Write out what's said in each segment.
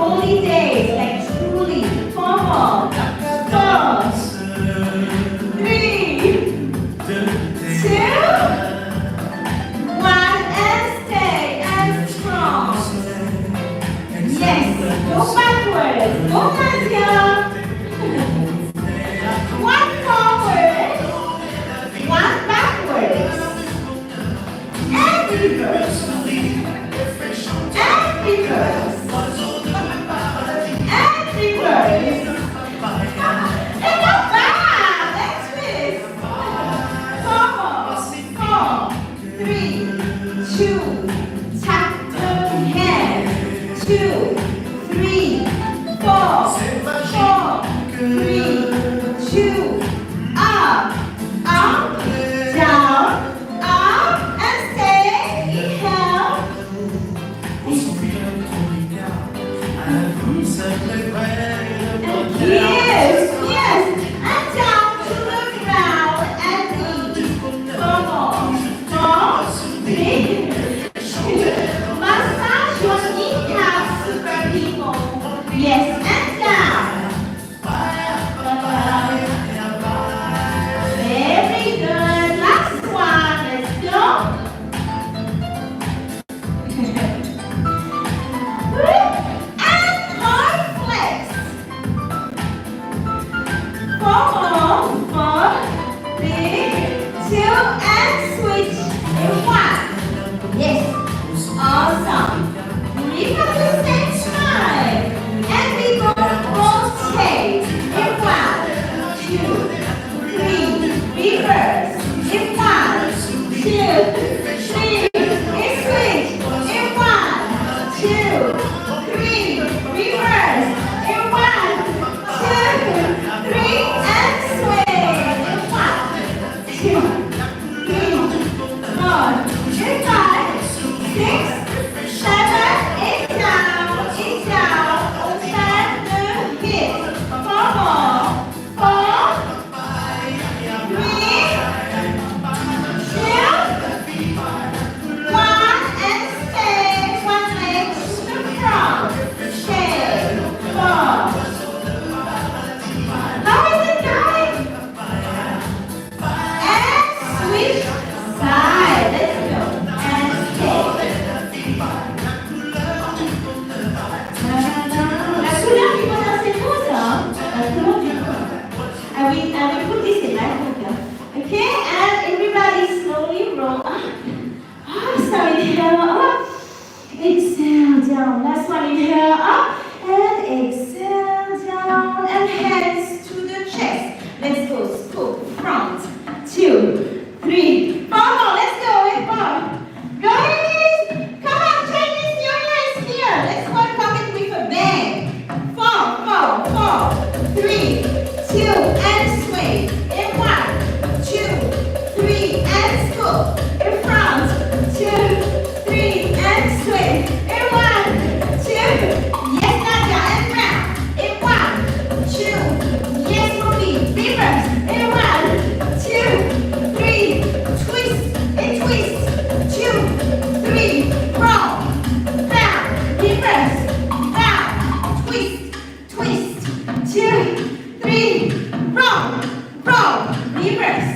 holidays, like truly. 4 more. 4, 3, 2, 1, and stay and strong. Yes, go backwards. Go Nadia. 1 forward, 1 backwards. And reverse. And reverse. And reverse. And go back. Let's twist. 4 more. 4, 3, 2. Tap the hand. 2, 3, 4. 4, 3, 2. Up, up, down, up, and stay. Inhale. Yes, yes. And down to the ground and knees. 4 more. 4, 3, 2. Massage your kneecaps, super people. Yes, and down. Very good. Last one. Let's go. And hard flex. 4 more. 4, 3, 2, and switch. In 1. Yes. Awesome. Breathe at the same time. And we go rotate. In 1, 2, 3. Reverse. In 1, 2, 3. And switch. In 1, 2, 3. Reverse. In 1, 2, 3. And swing. In 1, 2, 3, 4, and 5, 6, 7. And down. And down. Open the hips. 4 more. 4, 3, 2, 1, and stay. 1 leg to the front. Stay. 4. How is it going? And switch side. Let's go. And stay. Sulla che cosa si usa? I will put this in right here. Okay, and everybody slowly roll up. Awesome, inhale up. Exhale down. Last one, inhale up. And exhale down. And hands to the chest. Let's go. Scoop. Front. 2, 3, 4 more. Let's go. 4. Guys, come on. Chinese New Year is here. Let's welcome it with a bang. 4, 4, 4, 3, 2, and swing. In 1, 2, 3, and scoop. In front. 2, 3, and swing. In 1, 2. Yes, Nadia, and round. In 1, 2. Yes, Ruby. Reverse. In 1, 2, 3. Twist and twist. 2, 3. Roll. Round. Reverse. Round. Twist. Twist. 2, 3. Roll. Roll. Reverse.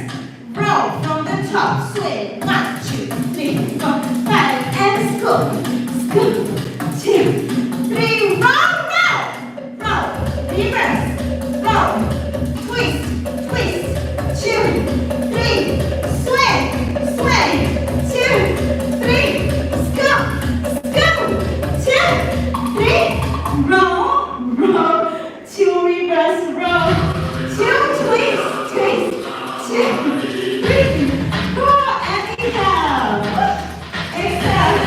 Roll from the top. Swing. 1, 2, 3, 4, 5. And scoop. Scoop. 2, 3. Roll. Roll. Roll. Reverse. Roll. Twist. Twist. 2, 3. Swing. Swing. 2, 3. Scoop. Scoop. 2, 3. Roll. Roll. 2. Reverse. Roll. 2. Twist. Twist. 2, 3, 4. And inhale. Exhale.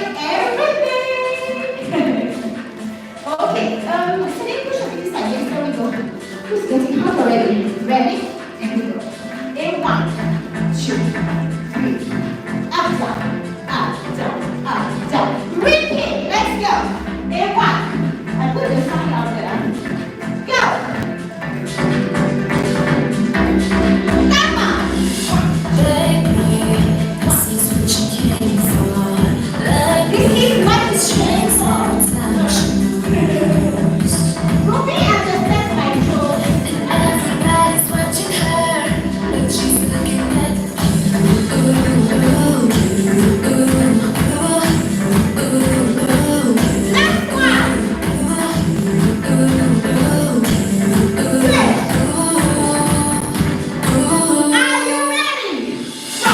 everything. Okay, sitting push-up this side. Yes, there we go. Who's getting hot already? Ready? Here we go. In 1, 2, 3. Up, down, up, down, up, down. Repeat. Let's go. In 1. I put the sign out there. Go. Come on. This is what is strength of touch. Ruby understands my tone. Everybody's watching her, but she's looking at Last one. Are you ready? Go.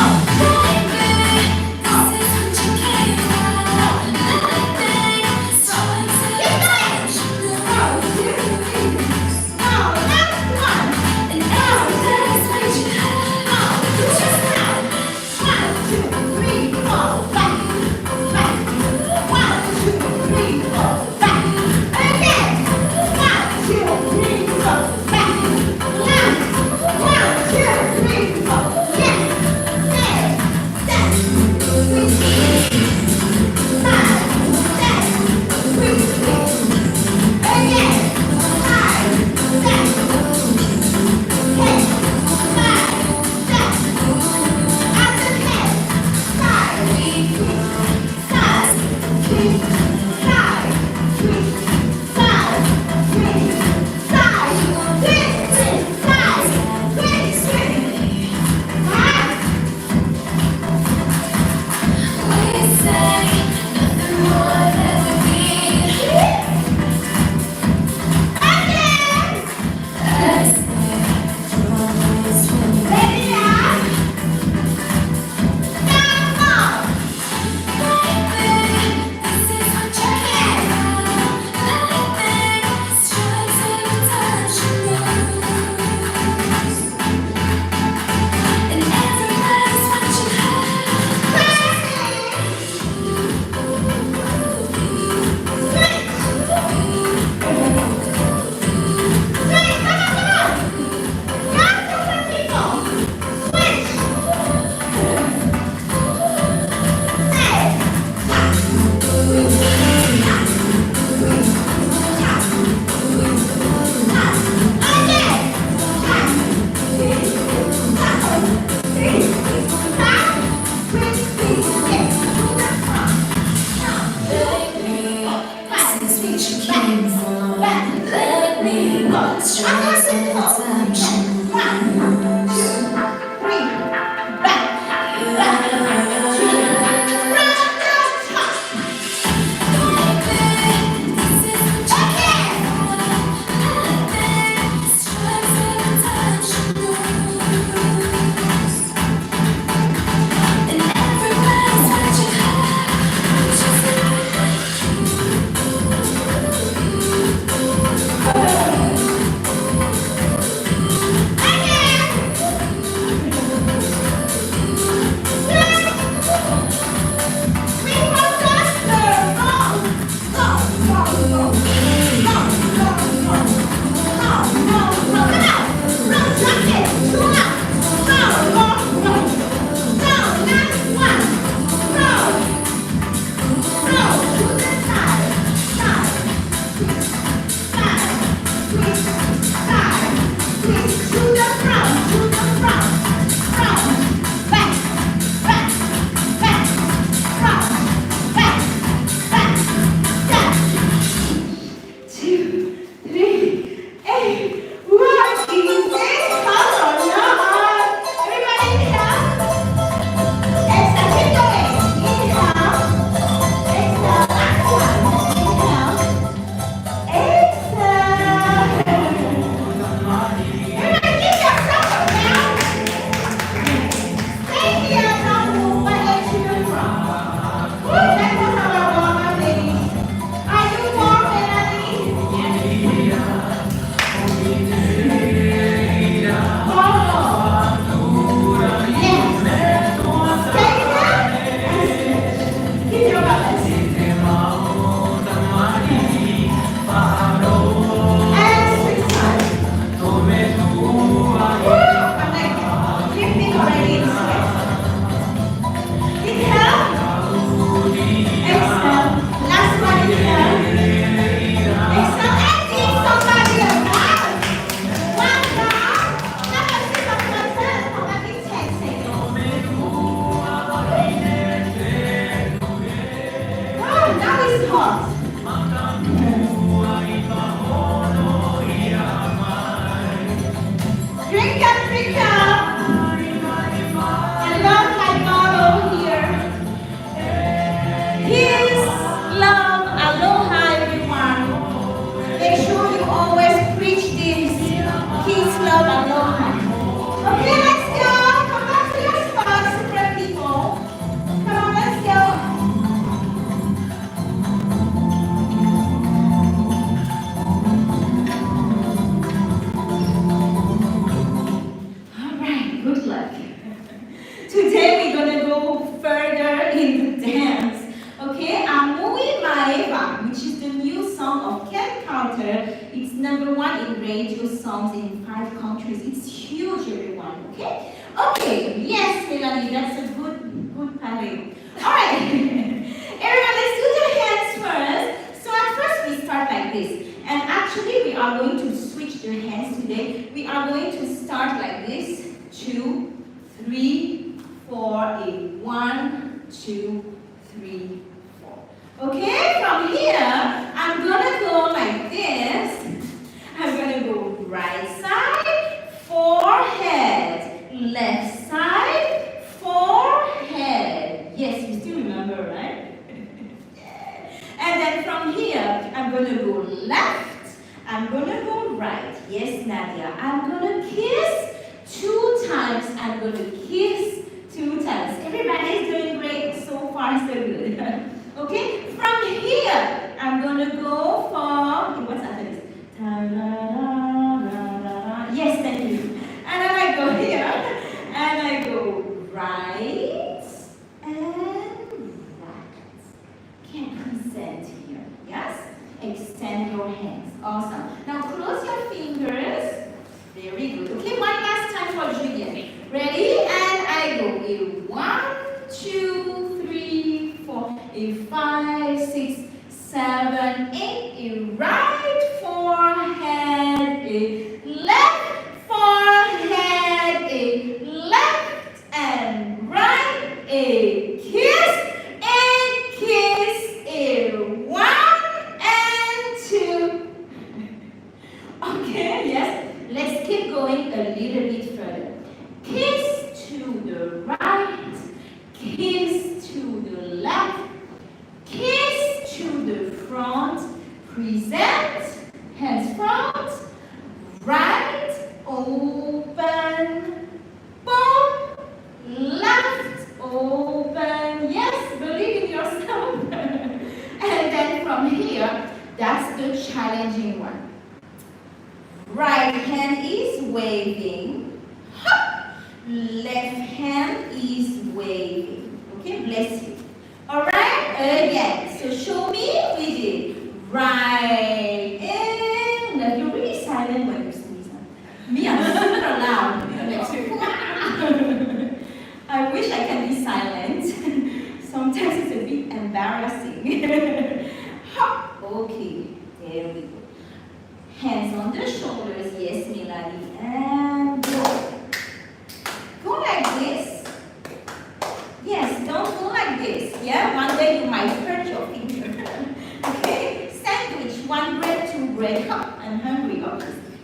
songs in 5 countries. It's huge, everyone. Okay? Okay. Yes, Melanie, that's a good pattern. All right. Everyone, let's do the hands first. So at first we start like this. And actually we are going to switch the hands today. We are going to start like this. 2, 3, 4, 1, 2, 3, 4. Okay, from here, I'm gonna go like this. I'm gonna go right side, forehead, left side, forehead. Yes, you still remember, right? And then from here, I'm gonna go left, I'm gonna go right. Yes, Nadia, I'm gonna kiss 2 times. I'm going to kiss 2 times. Everybody is doing great. So far, so good. Okay? From here, I'm going to go for... What's after this? Yes, thank you. And then I go here. And I go right and right. Can present here. Yes? Extend your hands. Awesome. Now close your fingers. Very good. Okay, one last time for Julian. Ready? And I go. 1, 2, 3, 4, 5, 6, 7, 8. Right forehead. Left forehead. Left and right. Kiss. And kiss. 1 and 2. Okay, yes. Let's keep going a little bit further. Kiss to the right, kiss to the left, kiss to the front, present, hands front, right, open, boom, left, open, yes, believe in yourself. And then from here, that's the challenging one. Right hand is waving. Hop. Left hand is waving. Okay, bless you. Alright, again. So show me we did. Right and left. You're really silent when you sneeze. Me, I'm super loud. I wish I can be silent. Sometimes it's a bit embarrassing. Hop. Okay, there we go. Hands on the shoulders, yes, Melanie, and go. Go like this. Yes, don't go like this. Yeah, one day you might hurt your finger. Okay, sandwich, 1 bread, 2 bread. Huh, I'm hungry, obviously.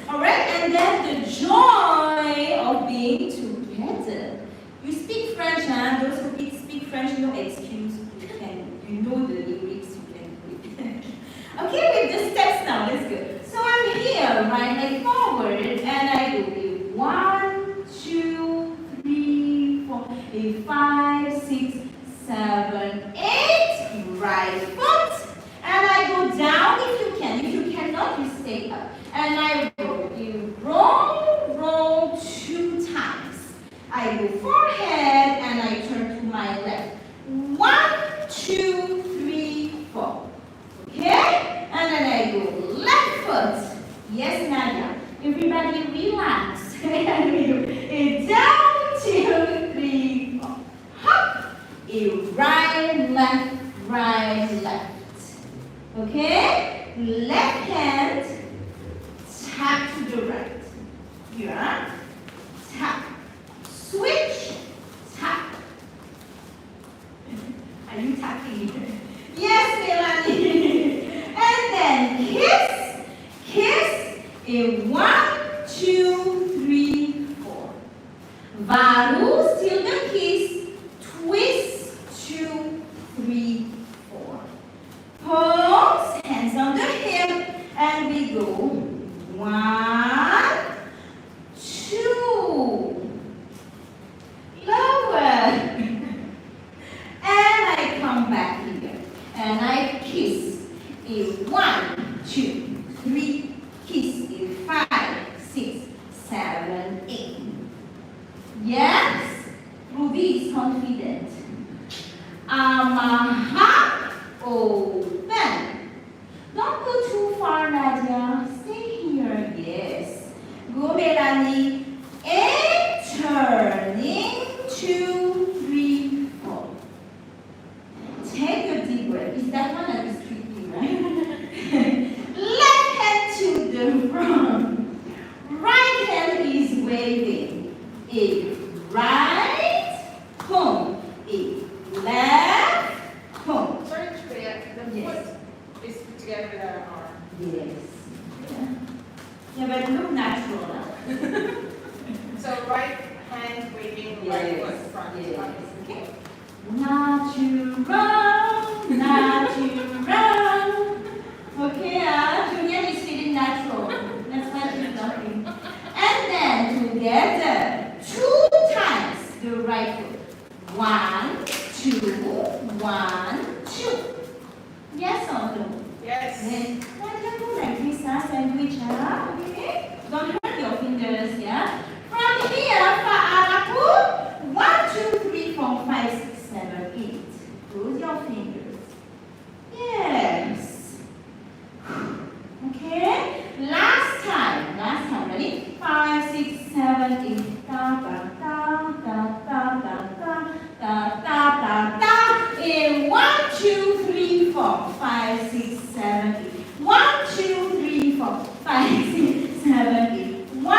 All right, and then the joy of being together. You speak French, huh? Those who speak French, no excuse. You know the lyrics. Okay, with the steps now, let's go. So I'm here, right leg forward, and I go 1, 2, 3, 4, 5, 6, 7, 8. Right foot, and I go down if you can. If you cannot, you stay up. And I go, you roll 2 times. I go forehead, and I turn to my left. 1, 2, 3, 4. Okay? And then I go left foot. Yes, Nadia. Everybody relax. Down, 2, 3, 4. Hop. Right, left. Okay? Left hand, tap to the right. Yeah. Tap. Switch, tap. Are you tapping? Yes, Melanie. And then kiss. 1, 2, 3, 4. Varu, still the kiss. Twist, 2, 3, 4. Pose, hands on the hip, and we go 1, 2. Lower. And I come back here. And I kiss. 1, 2, 3. Kiss. 5, 6, 7, 8. Yes? Ruby is confident. Open. Don't go too far, Nadia. Stay here. Yeah, but look natural. So right hand waving, right foot front. Yes. Okay. Natural, natural. Okay, Julian is feeling natural. That's why she's laughing. And then together, 2 times the right foot. 1, 2, 1, 2. Yes or no? Yes. Then why don't you like this sandwich, okay? Don't hurt your fingers, yeah? From here, Fa'araku, 1, 2, 3, 4, 5, 6, 7, 8. Close your fingers. Yes. Okay. Last time. Ready? 5, 6, 7, 8. Da da da da da da da da da da da. In 1, 2, 3, 4, 5, 6, 7, 8. 1, 2, 3, 4, 5, 6, 7, 8. 1,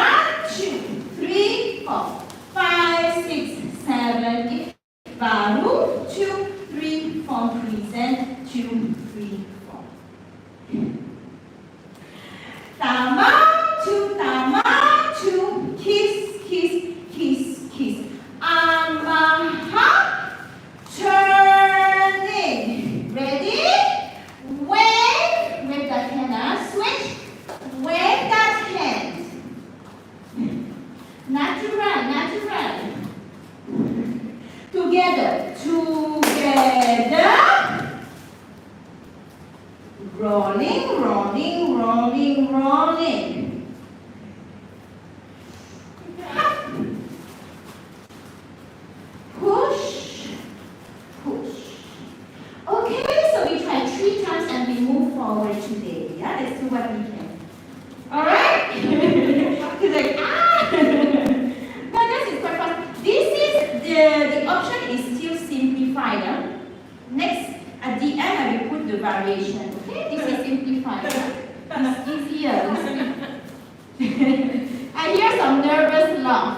2, 3, 4, 5, 6, 7, 8. Baru 2, 3, 4. Present 2, 3, 4. Tama 2, kiss, kiss, kiss, kiss. Amaha, turning. Ready? Wave that hand, switch. Wave that hand. Natural. Together. Rolling. Push. Okay, so we try 3 times and we move forward today. Yeah, let's do what we can. Alright? He's like, No, this is quite fun. This is the option is still simplified. Next, at the end, I will put the variation. Okay, this is simplified. It's easier. I hear some nervous laugh.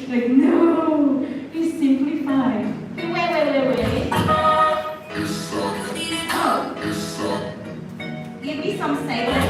Like, no, it's simplified. Wait. Oh. Give me some silence.